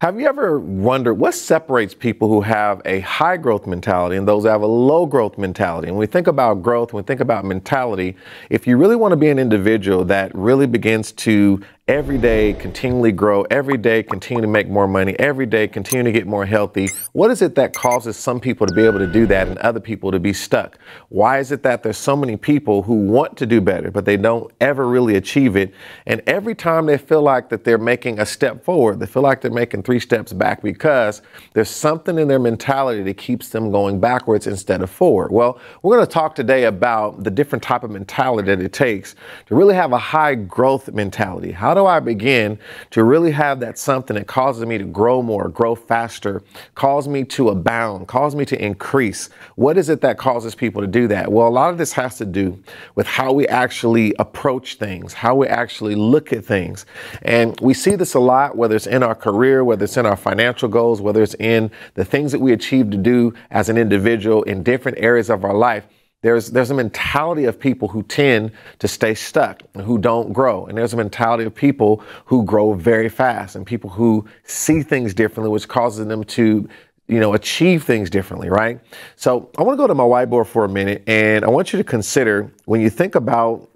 Have you ever wondered what separates people who have a high growth mentality and those who have a low growth mentality? And when we think about growth, when we think about mentality, if you really want to be an individual that really begins to every day continually grow, every day continue to make more money, every day continue to get more healthy, what is it that causes some people to be able to do that and other people to be stuck? Why is it that there's so many people who want to do better, but they don't ever really achieve it? And every time they feel like that they're making a step forward, they feel like they're making 3 steps back because there's something in their mentality that keeps them going backwards instead of forward. Well, we're going to talk today about the different type of mentality that it takes to really have a high growth mentality. How do I begin to really have that something that causes me to grow more, grow faster, cause me to abound, cause me to increase? What is it that causes people to do that? Well, a lot of this has to do with how we actually approach things, how we actually look at things. And we see this a lot, whether it's in our career, whether it's in our financial goals, whether it's in the things that we achieve to do as an individual in different areas of our life. There's a mentality of people who tend to stay stuck, who don't grow. And there's a mentality of people who grow very fast and people who see things differently, which causes them to, achieve things differently, right? So I want to go to my whiteboard for a minute, and I want you to consider when you think about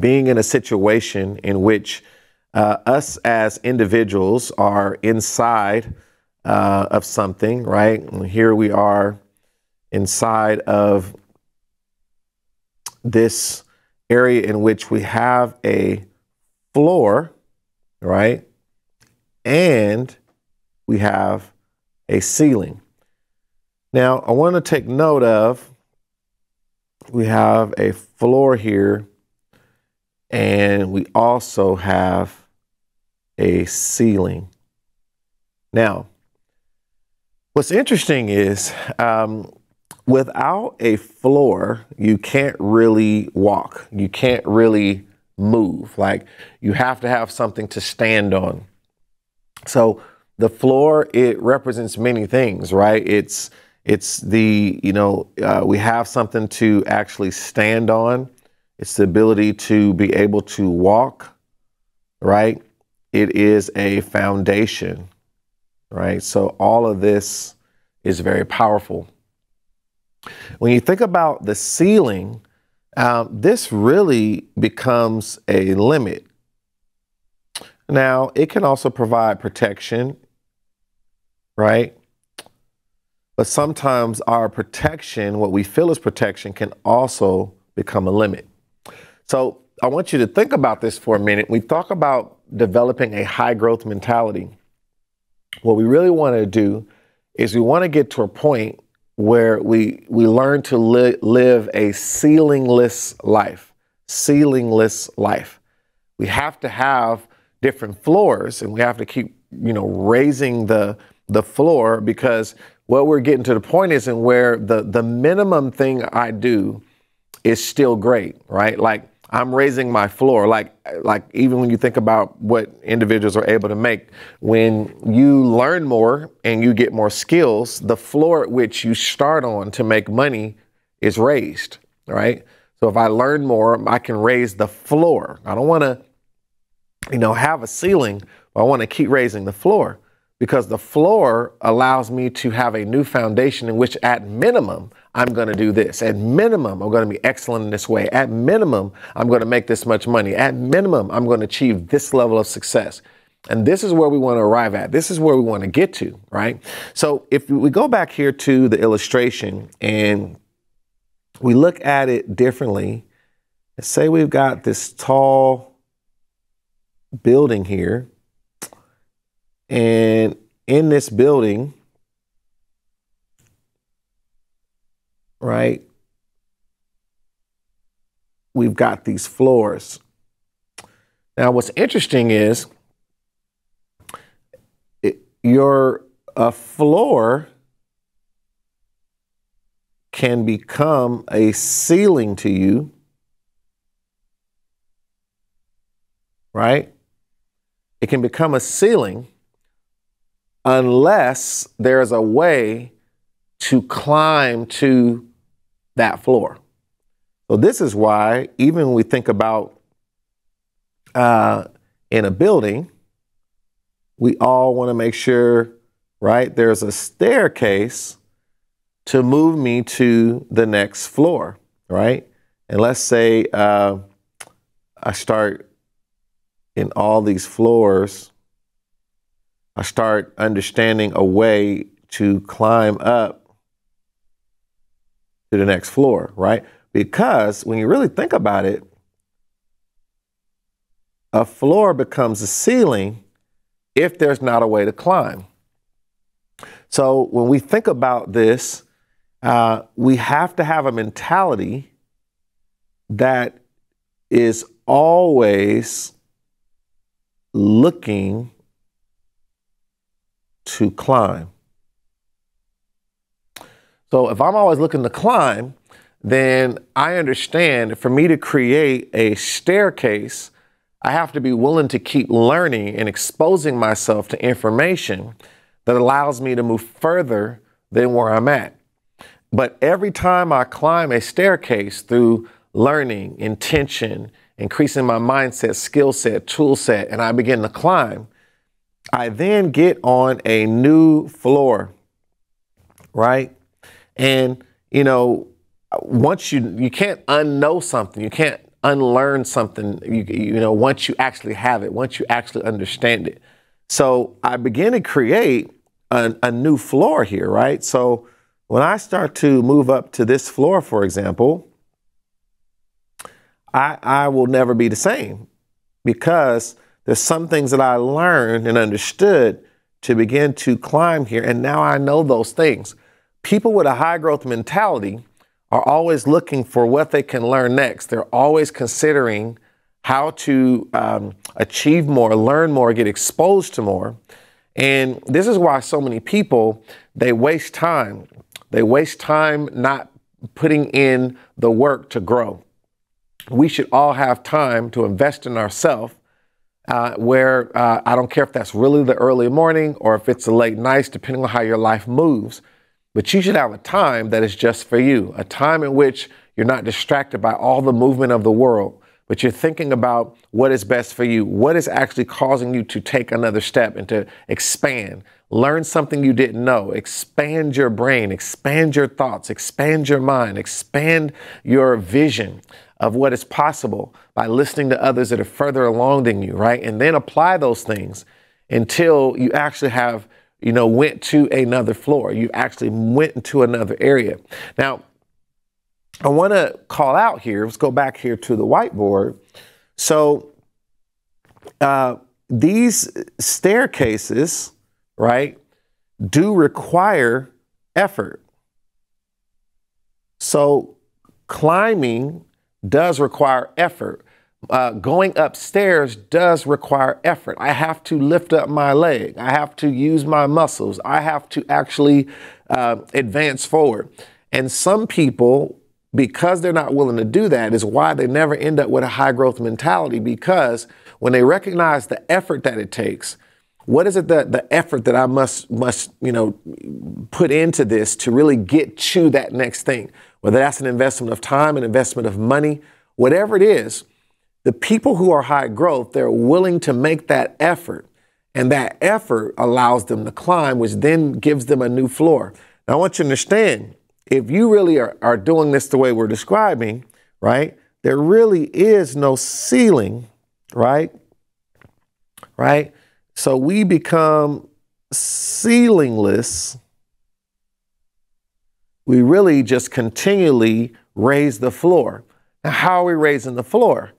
being in a situation in which us as individuals are inside of something, right? And here we are inside of this area in which we have a floor, right? And we have a ceiling. Now, I want to take note of, we have a floor here, and we also have a ceiling. Now, what's interesting is, without a floor, you can't really walk. You can't really move. Like, you have to have something to stand on. So the floor, it represents many things, right? It's the, we have something to actually stand on. It's the ability to be able to walk, right? It is a foundation, right? So all of this is very powerful. When you think about the ceiling, this really becomes a limit. Now, it can also provide protection, right? But sometimes our protection, what we feel is protection, can also become a limit. So I want you to think about this for a minute. We talk about developing a high growth mentality. What we really want to do is we want to get to a point where we learn to live a ceilingless life, ceilingless life. We have to have different floors, and we have to keep, raising the floor, because what we're getting to the point is in where the minimum thing I do is still great, right? Like, I'm raising my floor. Like even when you think about what individuals are able to make, when you learn more and you get more skills, the floor at which you start on to make money is raised, right? So if I learn more, I can raise the floor. I don't want to, have a ceiling, but I want to keep raising the floor, because the floor allows me to have a new foundation in which, at minimum, I'm going to do this. At minimum, I'm going to be excellent in this way. At minimum, I'm going to make this much money. At minimum, I'm going to achieve this level of success. And this is where we want to arrive at. This is where we want to get to, right? So if we go back here to the illustration and we look at it differently, let's say we've got this tall building here. And in this building, right, we've got these floors. Now, what's interesting is your floor can become a ceiling to you, right? It can become a ceiling unless there's a way to climb to that floor. So this is why, even when we think about in a building, we all want to make sure, right, there's a staircase to move me to the next floor, right? And let's say I start in all these floors, I start understanding a way to climb up to the next floor, right? Because when you really think about it, a floor becomes a ceiling if there's not a way to climb. So when we think about this, we have to have a mentality that is always looking to climb. So if I'm always looking to climb, then I understand for me to create a staircase, I have to be willing to keep learning and exposing myself to information that allows me to move further than where I'm at. But every time I climb a staircase through learning, intention, increasing my mindset, skill set, tool set, and I begin to climb, I then get on a new floor, right? And, you know, once you can't unknow something, you can't unlearn something, you know, once you actually have it, once you actually understand it. So I begin to create a new floor here, right? So when I start to move up to this floor, for example, I will never be the same because there's some things that I learned and understood to begin to climb here. And now I know those things. People with a high growth mentality are always looking for what they can learn next. They're always considering how to achieve more, learn more, get exposed to more. And this is why so many people, they waste time. They waste time not putting in the work to grow. We should all have time to invest in ourselves where I don't care if that's really the early morning or if it's the late nights, depending on how your life moves. But you should have a time that is just for you, a time in which you're not distracted by all the movement of the world, but you're thinking about what is best for you, what is actually causing you to take another step and to expand, learn something you didn't know, expand your brain, expand your thoughts, expand your mind, expand your vision of what is possible by listening to others that are further along than you, right? And then apply those things until you actually have, you know, went to another floor. You actually went into another area. Now, I want to call out here. Let's go back here to the whiteboard. So these staircases, right, do require effort. So climbing does require effort. Going upstairs does require effort. I have to lift up my leg. I have to use my muscles. I have to actually advance forward. And some people, because they're not willing to do that, is why they never end up with a high growth mentality, because when they recognize the effort that it takes, what is it that the effort that I must, you know, put into this to really get to that next thing, whether that's an investment of time, an investment of money, whatever it is, the people who are high growth, they're willing to make that effort, and that effort allows them to climb, which then gives them a new floor. Now, I want you to understand, if you really are doing this the way we're describing, right, there really is no ceiling, right? Right? So we become ceilingless. We really just continually raise the floor. Now, how are we raising the floor?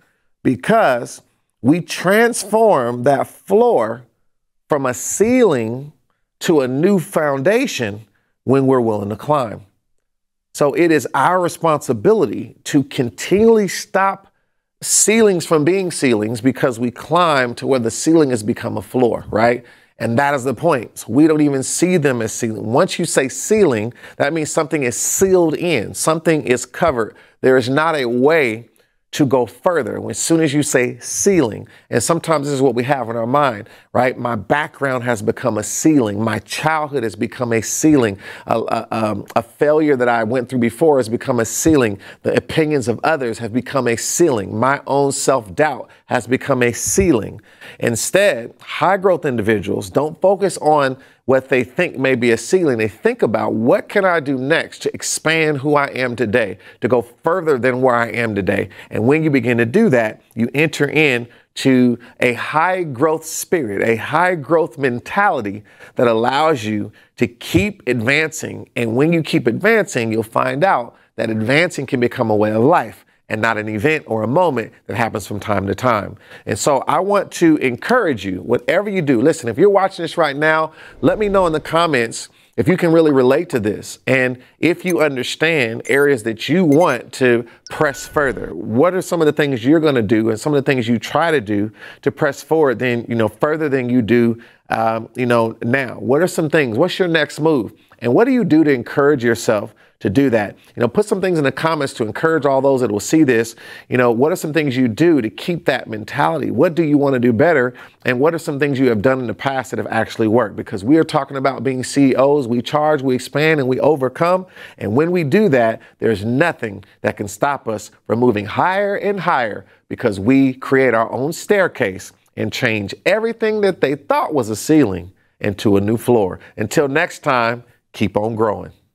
Because we transform that floor from a ceiling to a new foundation when we're willing to climb. So it is our responsibility to continually stop ceilings from being ceilings because we climb to where the ceiling has become a floor, right? And that is the point. So we don't even see them as ceiling. Once you say ceiling, that means something is sealed in, something is covered. There is not a way to go further. As soon as you say ceiling, and sometimes this is what we have in our mind, right? My background has become a ceiling. My childhood has become a ceiling. A failure that I went through before has become a ceiling. The opinions of others have become a ceiling. My own self-doubt has become a ceiling. Instead, high growth individuals don't focus on what they think may be a ceiling. They think about, what can I do next to expand who I am today, to go further than where I am today? And when you begin to do that, you enter into a high growth spirit, a high growth mentality that allows you to keep advancing. And when you keep advancing, you'll find out that advancing can become a way of life and not an event or a moment that happens from time to time. And so I want to encourage you, whatever you do, listen, if you're watching this right now, let me know in the comments if you can really relate to this, and if you understand areas that you want to press further. What are some of the things you're going to do, and some of the things you try to do to press forward further than you do now? What are some things? What's your next move? And what do you do to encourage yourself to do that? Put some things in the comments to encourage all those that will see this. What are some things you do to keep that mentality? What do you want to do better? And what are some things you have done in the past that have actually worked? Because we are talking about being CEOs. We charge, we expand, and we overcome. And when we do that, there's nothing that can stop us from moving higher and higher, because we create our own staircase and change everything that they thought was a ceiling into a new floor. Until next time, keep on growing.